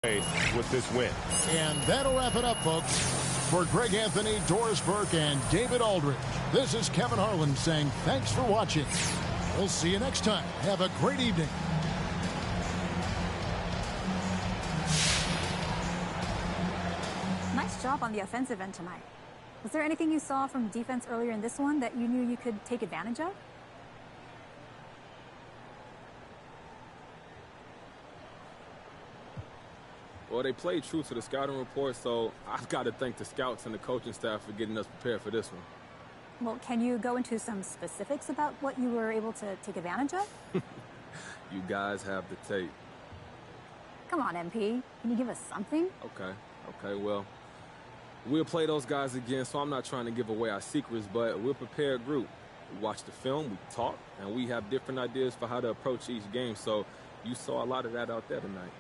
with this win. And that'll wrap it up, folks. For Greg Anthony, Doris Burke, and David Aldridge, this is Kevin Harlan saying thanks for watching. We'll see you next time. Have a great evening. Nice job on the offensive end tonight. Was there anything you saw from defense earlier in this one that you knew you could take advantage of? Well, they played true to the scouting report, so I've got to thank the scouts and the coaching staff for getting us prepared for this one. Well, can you go into some specifics about what you were able to take advantage of? You guys have the tape. Come on, MP. Can you give us something? Okay, well, we'll play those guys again, so I'm not trying to give away our secrets, but we're a prepared group. We watch the film, we talk, and we have different ideas for how to approach each game, so you saw a lot of that out there tonight.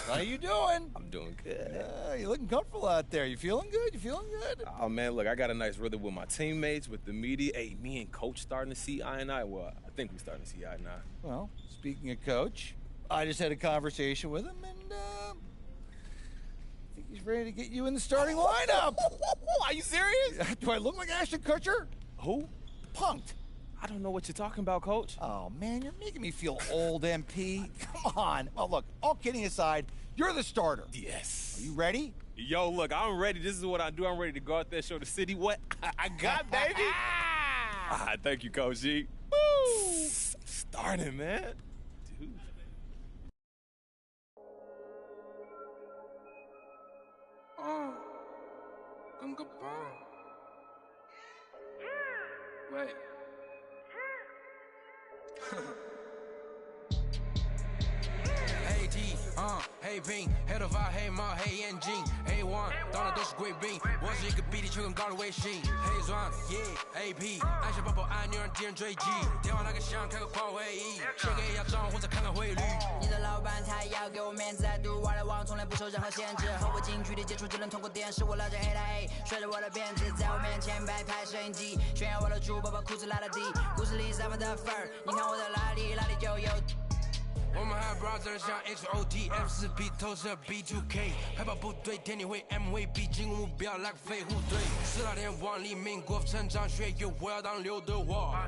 How you doing? I'm doing good. You're looking comfortable out there. You feeling good? You feeling good? Oh, man, look, I got a nice rhythm with my teammates, with the media. Hey, me and Coach starting to see eye and eye. Well, I think we're starting to see eye and eye. Well, speaking of Coach, I just had a conversation with him, and I think he's ready to get you in the starting lineup. Are you serious? Do I look like Ashton Kutcher? Who? Punked. I don't know what you're talking about, Coach. Oh, man, you're making me feel old, MP. Come on. Oh, look, all kidding aside, you're the starter. Yes. Are you ready? Yo, look, I'm ready. This is what I do. I'm ready to go out there, show the city what I got, baby. Thank you, Coach G. Woo! Starting, man. Dude. Gunga bomb. Wait. Hey D,黑兵 黑头发黑猫黑眼睛 A1 到哪都是贵宾，我是一个比地球更高的卫星，黑钻 yeah AP 按下爆破按钮让敌人追击，电话那个响开个狂会议，先给一下账户再看看汇率。你的老板他要给我面子，I do what I want，从来不受任何限制，和我近距离接触只能通过电视，我拉着黑的 A， 甩着我的辫子，在我面前摆拍摄影机，炫耀我的珠宝，把裤子拉到底，故事里散发的粉儿，你看我的哪里就有。我们还 brother 像 XOTF4P 投射 B2K 海豹部队天地会 MVP 进攻目标来个飞虎队四大天王黎明国父成长学友我要当刘德华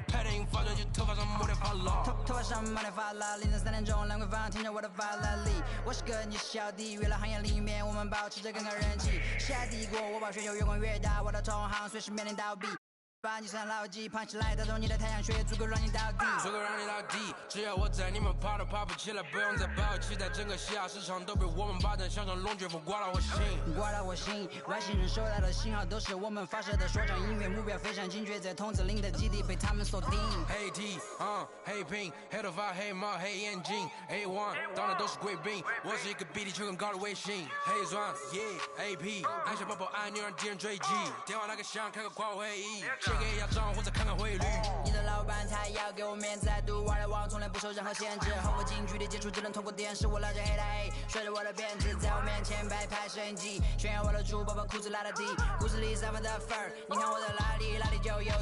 拍电影发专辑头发上抹点发蜡头发上抹点发蜡凌晨3点钟兰桂坊听着我的法拉利我是个你是小弟娱乐行业里面我们保持着更高人气下帝国我把全球越滚越大我的同行随时面临倒闭把你上牢记胖起来打动你的太阳穴足够让你倒地足够让你倒地只要我在你们跑都跑不起来不用再抱期待整个西亚市场都被我们霸占像龙卷风刮到我心外星人收到的信号都是我们发射的说唱音乐目标非常精确在筒子林的基地被他们锁定黑 T 黑瓶黑头发黑猫黑眼睛 A1 到哪都是贵宾我是一个比地球更高的卫星黑钻 yeah AP 按下爆破按钮让敌人追击电话那个响开个狂会议先给一下账户再看看汇率你的老板他要给我面子I do what I want从来不受任何限制和我近距离接触只能通过电视我拉着黑的 A 甩着我的辫子在我面前摆拍摄影机炫耀我的珠宝把裤子拉到底故事里散发的粉儿你看我的哪里就有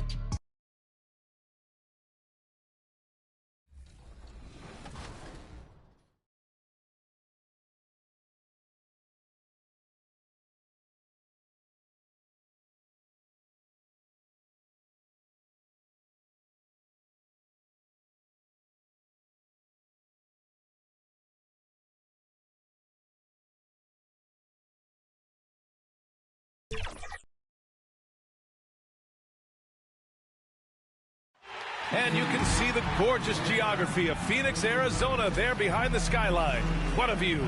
And you can see the gorgeous geography of Phoenix, Arizona there behind the skyline. What a view.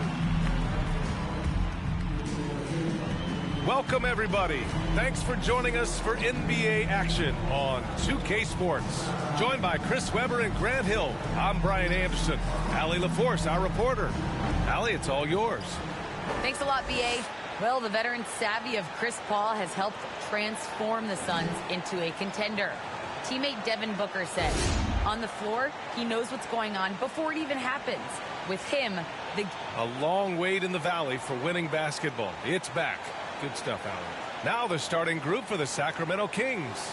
Welcome, everybody. Thanks for joining us for NBA action on 2K Sports. Joined by Chris Webber and Grant Hill, I'm Brian Anderson. Allie LaForce, our reporter. Allie, it's all yours. Thanks a lot, B.A. Well, the veteran savvy of Chris Paul has helped transform the Suns into a contender. Teammate Devin Booker said, on the floor, he knows what's going on before it even happens. With him, a long wait in the valley for winning basketball. It's back. Good stuff, Alan. Now the starting group for the Sacramento Kings.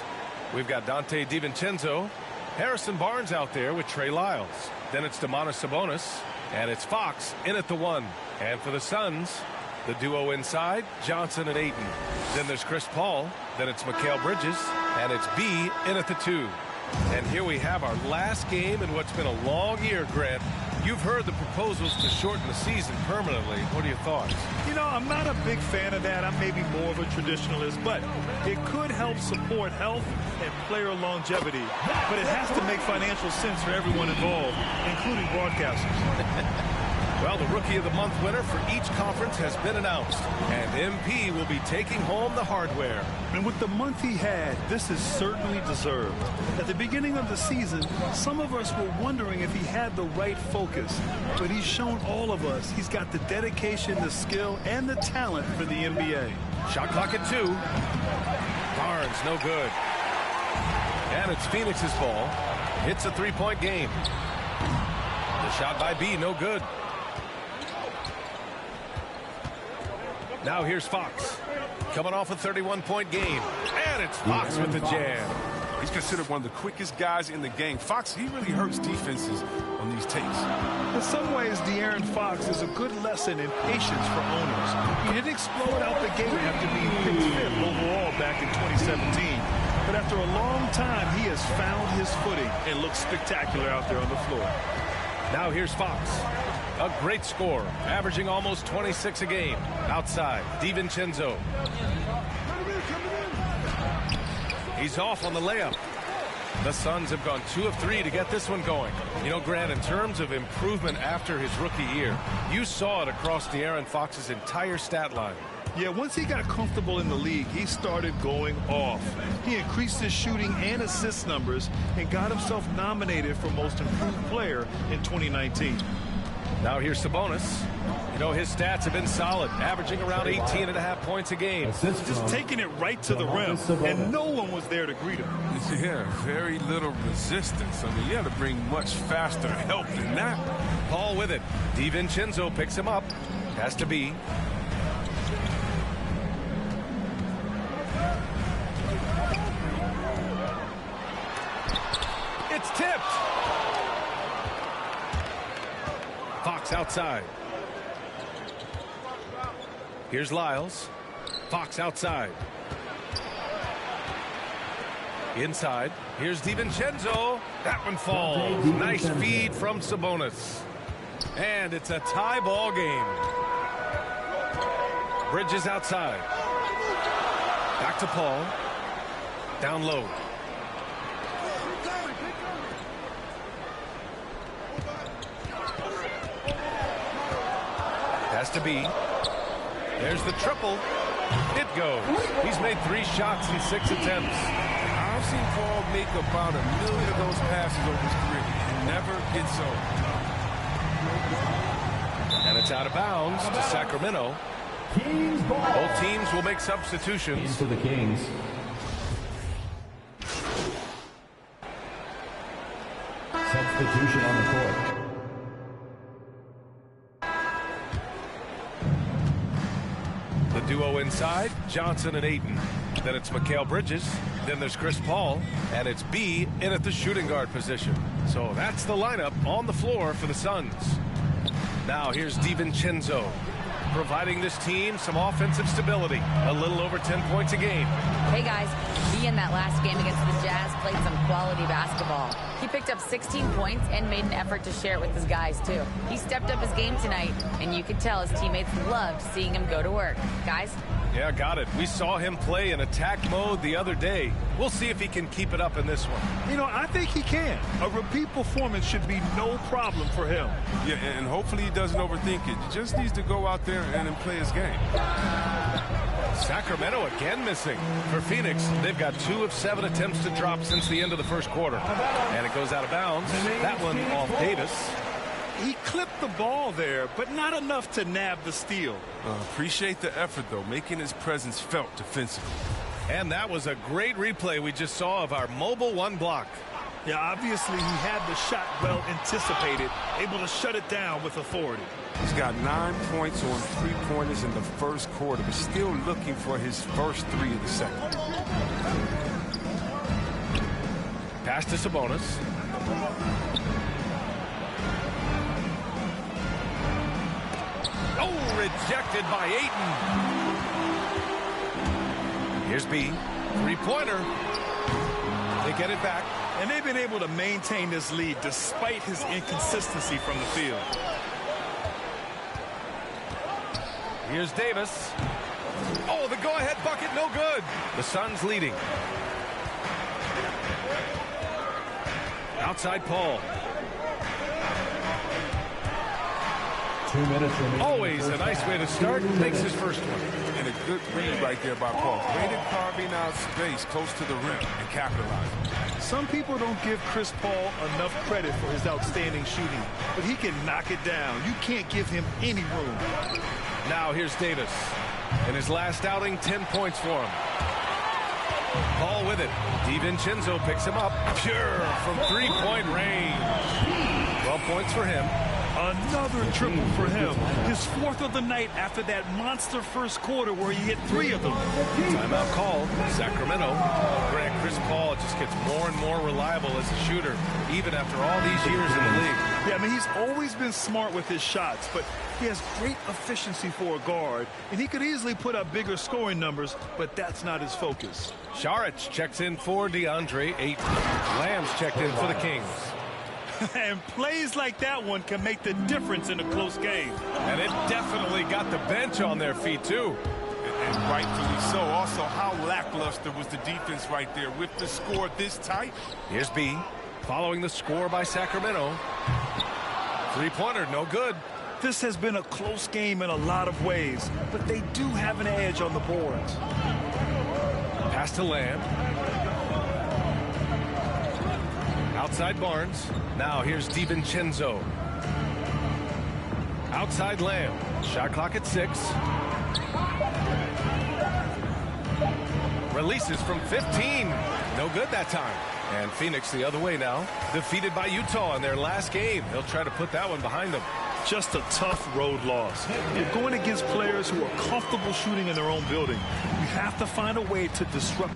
We've got Dante DiVincenzo, Harrison Barnes out there with Trey Lyles. Then it's Domantas Sabonis, and it's Fox in at the 1. And for the Suns, the duo inside, Johnson and Ayton. Then there's Chris Paul. Then it's Mikal Bridges, and it's B in at the 2. And here we have our last game in what's been a long year, Grant. You've heard the proposals to shorten the season permanently. What are your thoughts? You know, I'm not a big fan of that. I'm maybe more of a traditionalist, but it could help support health and player longevity. But it has to make financial sense for everyone involved, including broadcasters. Well, the Rookie of the Month winner for each conference has been announced, and MP will be taking home the hardware. And with the month he had, this is certainly deserved. At the beginning of the season, some of us were wondering if he had the right focus, but he's shown all of us he's got the dedication, the skill, and the talent for the NBA. Shot clock at 2. Barnes, no good. And it's Phoenix's ball. It's a three-point game. The shot by B, no good. Now here's Fox, coming off a 31-point game. And it's Fox with the jam. He's considered one of the quickest guys in the game. Fox, he really hurts defenses on these takes. In some ways, De'Aaron Fox is a good lesson in patience for owners. He didn't explode out the gate after being picked 5th overall back in 2017. But after a long time, he has found his footing and looks spectacular out there on the floor. Now here's Fox. A great scorer, averaging almost 26 a game. Outside, DiVincenzo. He's off on the layup. The Suns have gone 2 of 3 to get this one going. You know, Grant, in terms of improvement after his rookie year, you saw it across De'Aaron Fox's entire stat line. Yeah, once he got comfortable in the league, he started going off. He increased his shooting and assist numbers and got himself nominated for Most Improved Player in 2019. Now here's Sabonis. You know, his stats have been solid, averaging around 18.5 points a game. Just taking it right to the rim, and no one was there to greet him. Yeah, very little resistance. I mean, you had to bring much faster help than that. Paul with it. DiVincenzo picks him up. Has to be. It's tipped. Fox outside. Here's Lyles. Fox outside. Inside. Here's DiVincenzo. That one falls. Nice feed from Sabonis. And it's a tie ball game. Bridges outside. Back to Paul. Down low. Has to be. There's the triple. It goes. He's made 3 shots in 6 attempts. I've seen Paul make about 1 million of those passes over his career. He never gets old. And it's out of bounds to Sacramento. Both teams will make substitutions. To the Kings. Substitution on the court. The duo inside, Johnson and Ayton. Then it's Mikal Bridges. Then there's Chris Paul. And it's B in at the shooting guard position. So that's the lineup on the floor for the Suns. Now here's DiVincenzo, providing this team some offensive stability. A little over 10 points a game. Hey guys, he in that last game against the Jazz played some quality basketball. He picked up 16 points and made an effort to share it with his guys too. He stepped up his game tonight, and you could tell his teammates loved seeing him go to work. Guys? Yeah, got it. We saw him play in attack mode the other day. We'll see if he can keep it up in this one. You know, I think he can. A repeat performance should be no problem for him. Yeah, and hopefully he doesn't overthink it. He just needs to go out there and play his game. Sacramento again missing. For Phoenix, they've got 2 of 7 attempts to drop since the end of the first quarter. And it goes out of bounds. That one off Davis. He clipped the ball there, but not enough to nab the steal. Appreciate the effort, though, making his presence felt defensively. And that was a great replay we just saw of our Mobile One block. Yeah, obviously he had the shot well anticipated, able to shut it down with authority. He's got 9 points on 3-pointers in the first quarter, but still looking for his first 3 of the second. Pass to Sabonis. Oh, rejected by Ayton. Here's B. 3-pointer. They get it back. And they've been able to maintain this lead despite his inconsistency from the field. Here's Davis. Oh, the go-ahead bucket, no good. The Suns leading. Outside Paul. 2 minutes remaining. Always a nice way to start. Makes his first one. And a good read right there by Paul. Great at carving out space close to the rim and capitalizing. Some people don't give Chris Paul enough credit for his outstanding shooting, but he can knock it down. You can't give him any room. Now here's Davis. In his last outing, 10 points for him. Paul with it. DiVincenzo picks him up. Pure from 3-point range. 12 points for him. Another triple for him. His 4th of the night after that monster first quarter where he hit 3 of them. Timeout called. Sacramento. Grant, Chris Paul just gets more and more reliable as a shooter, even after all these years in the league. Yeah, I mean, he's always been smart with his shots, but he has great efficiency for a guard, and he could easily put up bigger scoring numbers, but that's not his focus. Saric checks in for DeAndre Ayton. Lamb's checked in for the Kings. And plays like that one can make the difference in a close game. And it definitely got the bench on their feet, too. And rightfully so. Also, how lackluster was the defense right there with the score this tight? Here's B. Following the score by Sacramento. 3-pointer, no good. This has been a close game in a lot of ways, but they do have an edge on the boards. Pass to Lamb. Outside Barnes. Now here's DiVincenzo. Outside Lamb. Shot clock at 6. Releases from 15. No good that time. And Phoenix the other way now. Defeated by Utah in their last game. They'll try to put that one behind them. Just a tough road loss. You're going against players who are comfortable shooting in their own building. You have to find a way to disrupt.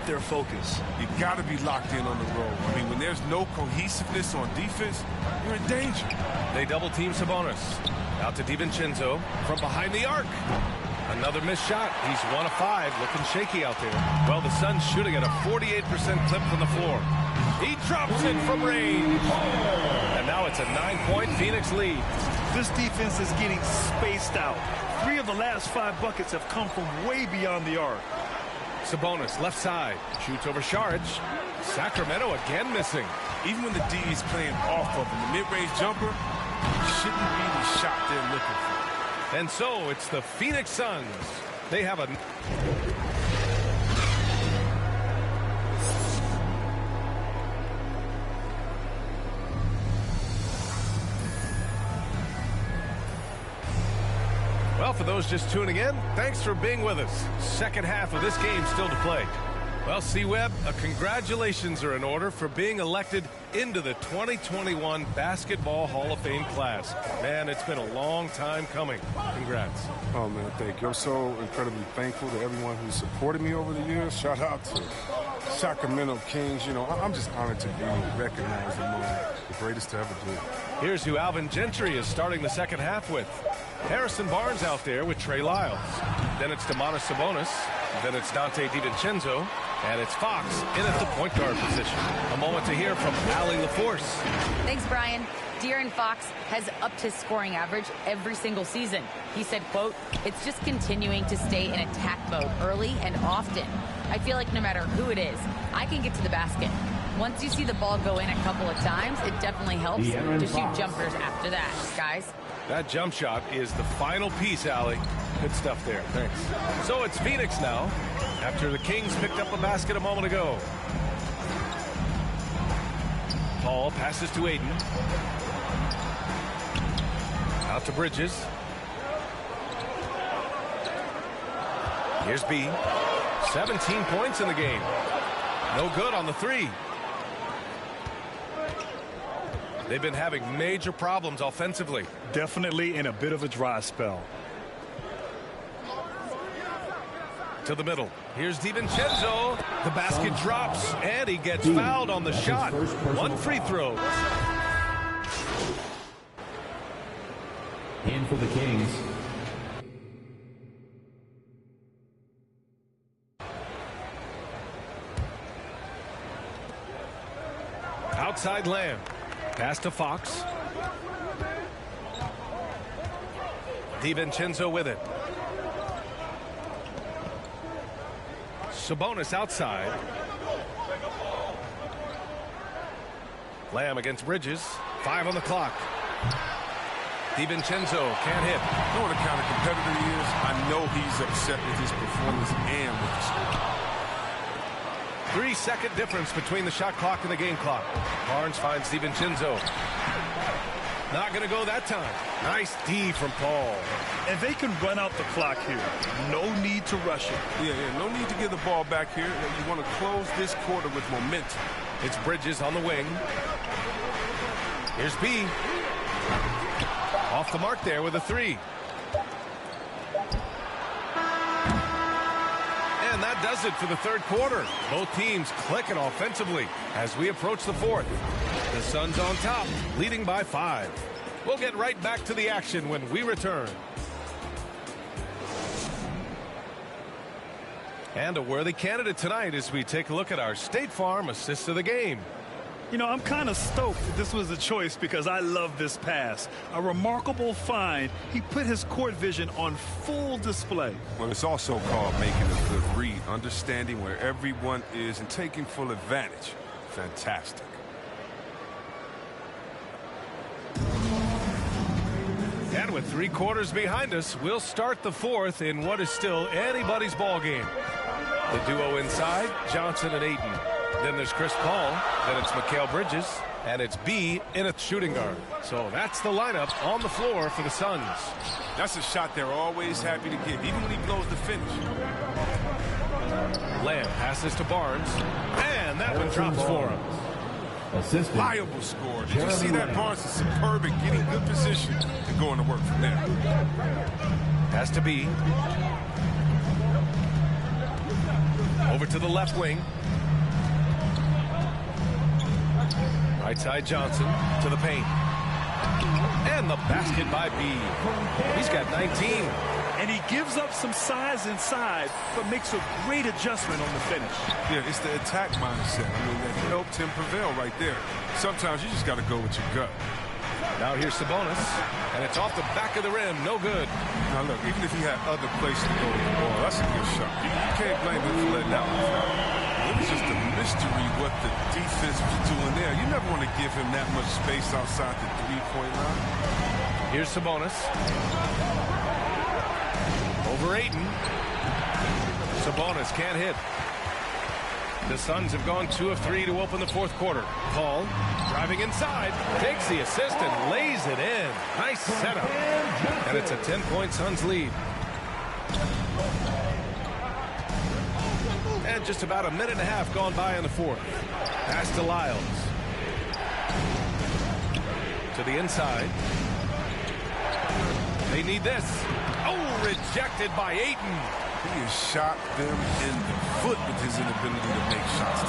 Their focus. You got to be locked in on the road. I mean, when there's no cohesiveness on defense, you're in danger. They double team Sabonis. Out to DiVincenzo from behind the arc. Another missed shot. He's 1 of 5, looking shaky out there. Well, the Suns shooting at a 48% clip from the floor. He drops it from range. And now it's a 9-point Phoenix lead. This defense is getting spaced out. 3 of the last 5 buckets have come from way beyond the arc. Sabonis, left side, shoots over Saric. Sacramento again missing. Even when the D is playing off of him, the mid-range jumper shouldn't be the shot they're looking for. And so it's the Phoenix Suns. They have a... Well, for those just tuning in, thanks for being with us. Second half of this game still to play. Well, C-Web, congratulations are in order for being elected into the 2021 Basketball Hall of Fame class. Man, it's been a long time coming. Congrats. Oh, man, thank you. I'm so incredibly thankful to everyone who supported me over the years. Shout out to Sacramento Kings. You know, I'm just honored to be recognized among the greatest to ever do it. Here's who Alvin Gentry is starting the second half with. Harrison Barnes out there with Trey Lyles. Then it's Domantas Sabonis. Then it's Donte DiVincenzo. And it's Fox in at the point guard position. A moment to hear from Allie LaForce. Thanks, Brian. De'Aaron Fox has upped his scoring average every single season. He said, quote, "It's just continuing to stay in attack mode early and often. I feel like no matter who it is, I can get to the basket. Once you see the ball go in a couple of times, it definitely helps to shoot jumpers after that, guys." That jump shot is the final piece, Allie. Good stuff there. Thanks. So it's Phoenix now, after the Kings picked up a basket a moment ago. Paul passes to Aiden. Out to Bridges. Here's B. 17 points in the game. No good on the three. They've been having major problems offensively. Definitely in a bit of a dry spell. To the middle. Here's DiVincenzo. The basket drops, and he gets fouled on the shot. One free throw. In for the Kings. Outside Lamb. Pass to Fox. DiVincenzo with it. Sabonis outside. Lamb against Bridges. 5 on the clock. DiVincenzo can't hit. You know what the kind of competitor he is? I know he's upset with his performance and with the score. 3-second difference between the shot clock and the game clock. Barnes finds DiVincenzo. Not going to go that time. Nice D from Paul. And they can run out the clock here. No need to rush it. Yeah, no need to give the ball back here. You want to close this quarter with momentum. It's Bridges on the wing. Here's B. Off the mark there with a three. And that does it for the third quarter. Both teams clicking offensively as we approach the fourth. The Suns on top, leading by 5. We'll get right back to the action when we return. And a worthy candidate tonight as we take a look at our State Farm assist of the game. You know, I'm kind of stoked that this was a choice because I love this pass. A remarkable find. He put his court vision on full display. Well, it's also called making a good read, understanding where everyone is and taking full advantage. Fantastic. And with 3 quarters behind us, we'll start the fourth in what is still anybody's ball game. The duo inside, Johnson and Ayton. Then there's Chris Paul. Then it's Mikal Bridges. And it's B in a shooting guard. So that's the lineup on the floor for the Suns. That's a shot they're always happy to give, even when he blows the finish. Lamb passes to Barnes. And that one drops for him. Assistant. Viable score. Did you see that? Barnes is superb at getting good position and going to work from there. Has to be. Over to the left wing. Right side Johnson to the paint. And the basket by B. He's got 19. And he gives up some size inside, but makes a great adjustment on the finish. Yeah, it's the attack mindset. I mean, that helped him prevail right there. Sometimes you just got to go with your gut. Now here's Sabonis, and it's off the back of the rim. No good. Now, look, even if he had other places to go with the ball, that's a good shot. You can't blame him for letting out. It was just a mystery what the defense was doing there. You never want to give him that much space outside the three-point line. Here's Sabonis. Over Ayton. Sabonis can't hit. The Suns have gone 2 of 3 to open the fourth quarter. Paul driving inside, takes the assist and lays it in. Nice setup. And it's a 10-point Suns lead. And just about a minute and a half gone by in the fourth. Pass to Lyles. To the inside. They need this. Oh, rejected by Ayton. He has shot them in the foot with his inability to make shots.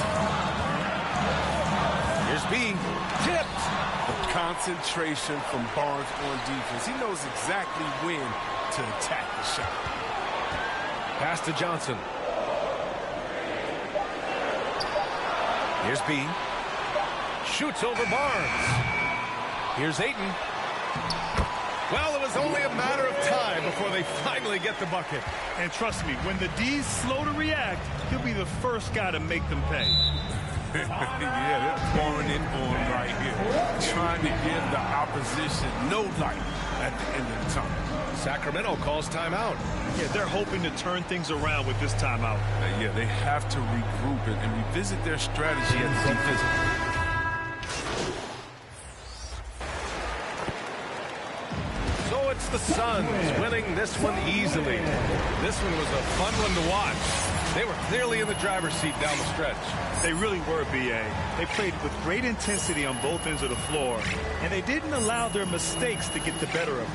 Here's B. Tipped. The concentration from Barnes on defense. He knows exactly when to attack the shot. Pass to Johnson. Here's B. Shoots over Barnes. Here's Ayton. Well, it was only a matter of time before they finally get the bucket. And trust me, when the D's slow to react, he'll be the first guy to make them pay. Yeah, they're pouring it on right here, trying to give the opposition no light at the end of the tunnel. Sacramento calls timeout. Yeah, they're hoping to turn things around with this timeout. Yeah, they have to regroup it and revisit their strategy at the defensive. So it's the Suns winning this one easily. This one was a fun one to watch. They were clearly in the driver's seat down the stretch. They really were, B.A. They played with great intensity on both ends of the floor, and they didn't allow their mistakes to get the better of them.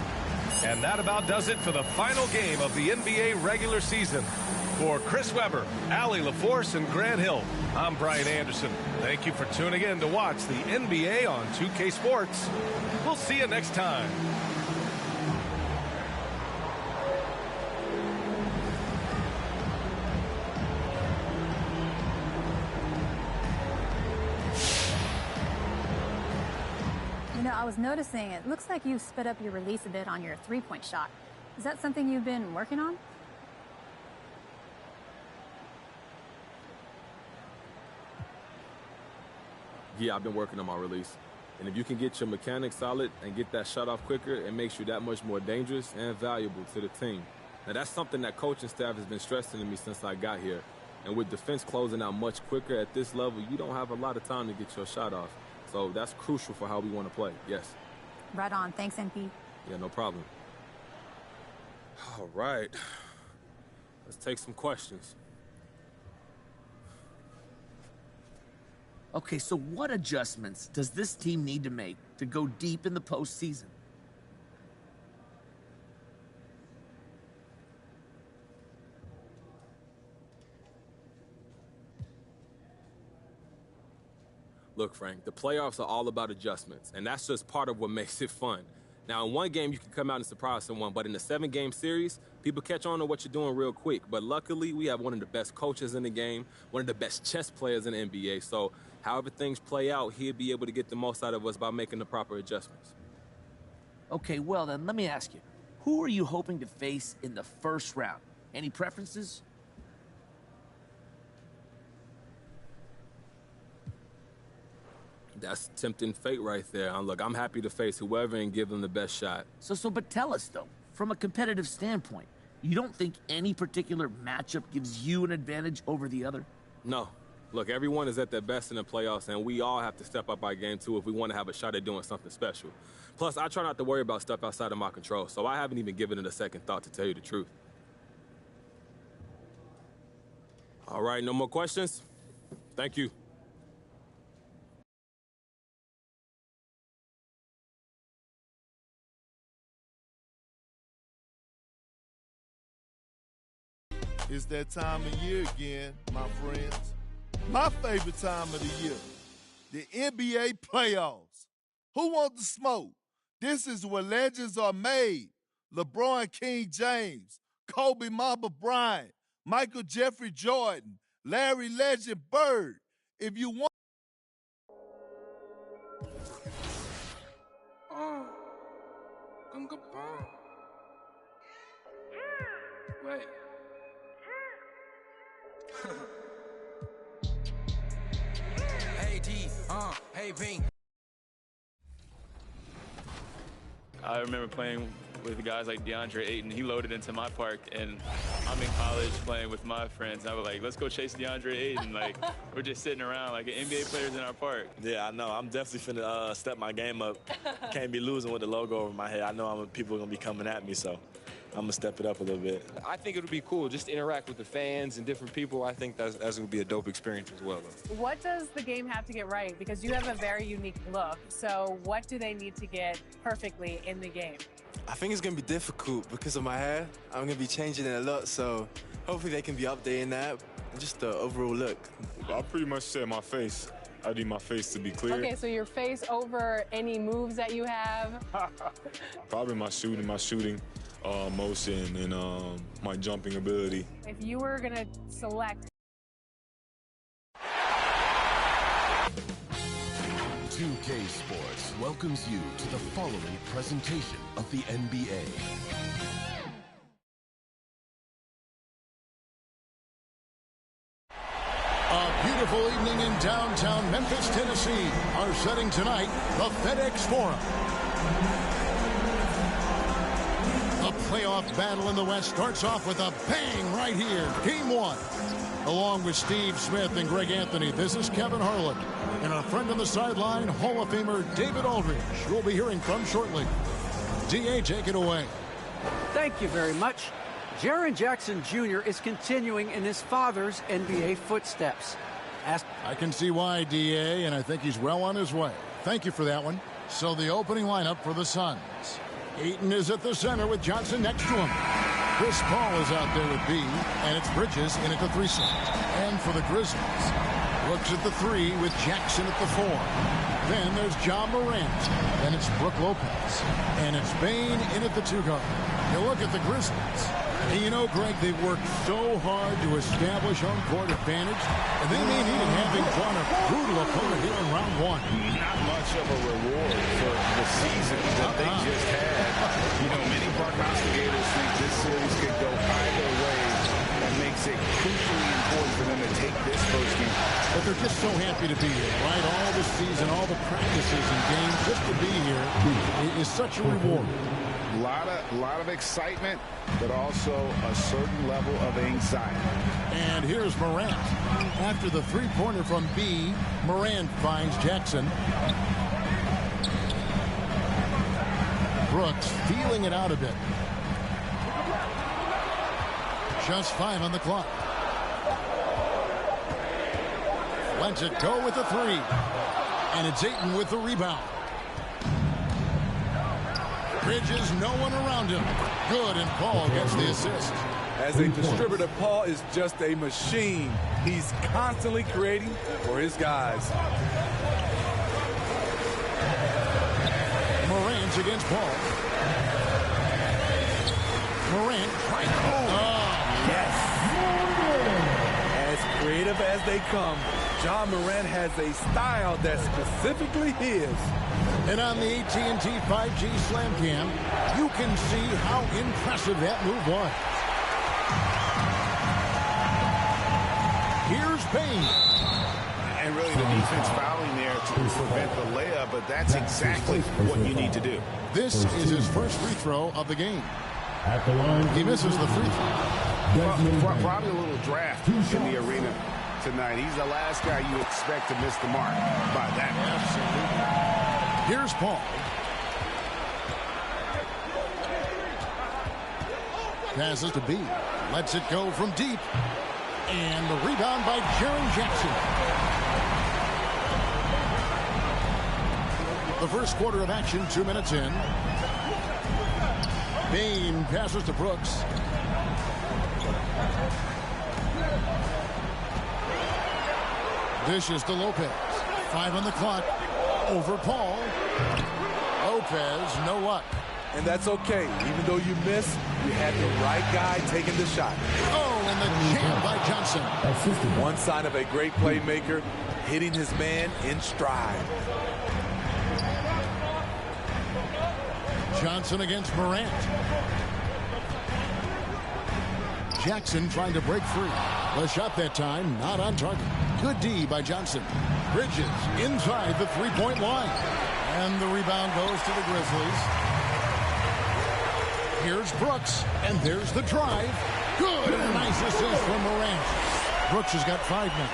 And that about does it for the final game of the NBA regular season. For Chris Webber, Allie LaForce, and Grant Hill, I'm Brian Anderson. Thank you for tuning in to watch the NBA on 2K Sports. We'll see you next time. You know, I was noticing it looks like you sped up your release a bit on your three-point shot. Is that something you've been working on? Yeah, I've been working on my release. And if you can get your mechanics solid and get that shot off quicker, it makes you that much more dangerous and valuable to the team. Now, that's something that coaching staff has been stressing to me since I got here. And with defense closing out much quicker at this level, you don't have a lot of time to get your shot off. So that's crucial for how we want to play, yes. Right on. Thanks, NP. Yeah, no problem. All right. Let's take some questions. Okay, so what adjustments does this team need to make to go deep in the postseason? Look, Frank, the playoffs are all about adjustments, and that's just part of what makes it fun. Now, in one game, you can come out and surprise someone, but in a 7-game series, people catch on to what you're doing real quick. But luckily, we have one of the best coaches in the game, one of the best chess players in the NBA. So however things play out, he'll be able to get the most out of us by making the proper adjustments. Okay, well then, let me ask you. Who are you hoping to face in the first round? Any preferences? That's tempting fate right there. Look, I'm happy to face whoever and give them the best shot. But tell us, though, from a competitive standpoint, you don't think any particular matchup gives you an advantage over the other? No. Look, everyone is at their best in the playoffs, and we all have to step up our game, too, if we want to have a shot at doing something special. Plus, I try not to worry about stuff outside of my control, so I haven't even given it a second thought, to tell you the truth. All right, no more questions? Thank you. It's that time of year again, my friends. My favorite time of the year, the NBA playoffs. Who wants the smoke? This is where legends are made. LeBron King James, Kobe Mamba Bryant, Michael Jeffrey Jordan, Larry Legend Bird. If you want... Wait. Hey D, hey Bing. I remember playing with guys like DeAndre Ayton. He loaded into my park, and I'm in college playing with my friends. I was like, let's go chase DeAndre Ayton. Like, we're just sitting around like NBA players in our park. Yeah, I know. I'm definitely finna step my game up. Can't be losing with the logo over my head. I know people are gonna be coming at me, so I'm gonna step it up a little bit. I think it would be cool just to interact with the fans and different people. I think that's gonna be a dope experience as well, though. What does the game have to get right? Because you have a very unique look. So what do they need to get perfectly in the game? I think it's gonna be difficult because of my hair. I'm gonna be changing it a lot, so hopefully they can be updating that. Just the overall look. I pretty much said my face. I need my face to be clear. Okay, so your face over any moves that you have? Probably my shooting motion, and my jumping ability. If you were gonna select 2K Sports welcomes you to the following presentation of the NBA. A beautiful evening in downtown Memphis, Tennessee. Our setting tonight, the FedEx Forum. The playoff battle in the West starts off with a bang right here. Game 1. Along with Steve Smith and Greg Anthony, this is Kevin Harlan. And our friend on the sideline, Hall of Famer David Aldridge, we'll be hearing from shortly. D.A., take it away. Thank you very much. Jaren Jackson Jr. is continuing in his father's NBA footsteps. I can see why, D.A., and I think he's well on his way. Thank you for that one. So the opening lineup for the Suns. Ayton is at the center with Johnson next to him. Chris Paul is out there with B, and it's Bridges in at the 3 slot. And for the Grizzlies, Brooks at the 3 with Jackson at the 4. Then there's John Morant. Then it's Brook Lopez. And it's Bane in at the 2 guard. You look at the Grizzlies. And you know, Greg, they've worked so hard to establish home court advantage, and they may need it having drawn a brutal opponent here in round 1. Not much of a reward for the season that they just had. You know, many prognosticators think this series could go either way. That makes it crucially important for them to take this first game. But they're just so happy to be here, right? All the season, all the practices and games, just to be here is such a reward. A lot of excitement, but also a certain level of anxiety. And here's Morant. After the 3-pointer from B, Morant finds Jackson. Brooks feeling it out a bit. Just 5 on the clock. Lets it go with the 3. And it's Ayton with the rebound. Bridges, no one around him. Good, and Paul gets the assist. As a distributor, Paul is just a machine. He's constantly creating for his guys. Morant against Paul. Morant right. Yes. As creative as they come, John Morant has a style that's specifically his. And on the AT&T 5G Slam Cam, you can see how impressive that move was. Here's Bane. And really the defense fouling there to prevent the layup, but that's exactly what you need to do. This is his first free throw of the game. He misses the free throw. Probably a little draft in the arena tonight. He's the last guy you expect to miss the mark by that. Absolutely. Here's Paul. Passes to B. Lets it go from deep. And the rebound by Jaren Jackson. The first quarter of action, 2 minutes in. Bane passes to Brooks. Dishes to Lopez. 5 on the clock. Over Paul. Lopez, no luck. And that's okay. Even though you miss, you had the right guy taking the shot. Oh, and the jam by Johnson. One sign of a great playmaker, hitting his man in stride. Johnson against Morant. Jackson trying to break free. The shot that time, not on target. Good D by Johnson. Bridges inside the 3-point line. And the rebound goes to the Grizzlies. Here's Brooks, and there's the drive. Good, and a nice assist from Morant. Brooks has got 5 now.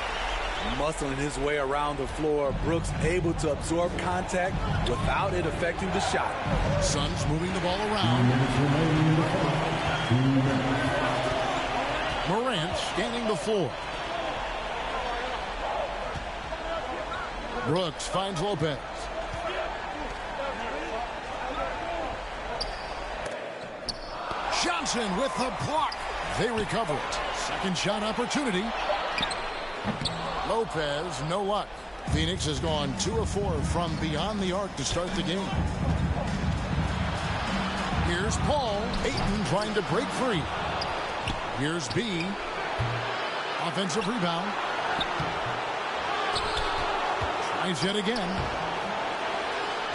Muscling his way around the floor, Brooks able to absorb contact without it affecting the shot. Suns moving the ball around. Morant scanning the floor. Brooks finds Lopez. Johnson with the block. They recover it. Second shot opportunity. Lopez, no luck. Phoenix has gone 2 of 4 from beyond the arc to start the game. Here's Paul. Ayton trying to break free. Here's B. Offensive rebound. Tries yet again.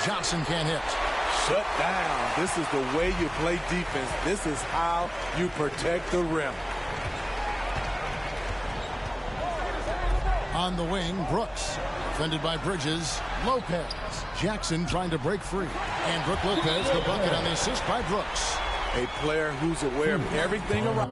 Johnson can't hit. Shut down. This is the way you play defense. This is how you protect the rim. On the wing, Brooks. Defended by Bridges. Lopez. Jackson trying to break free. And Brook Lopez, the bucket on the assist by Brooks. A player who's aware of everything around.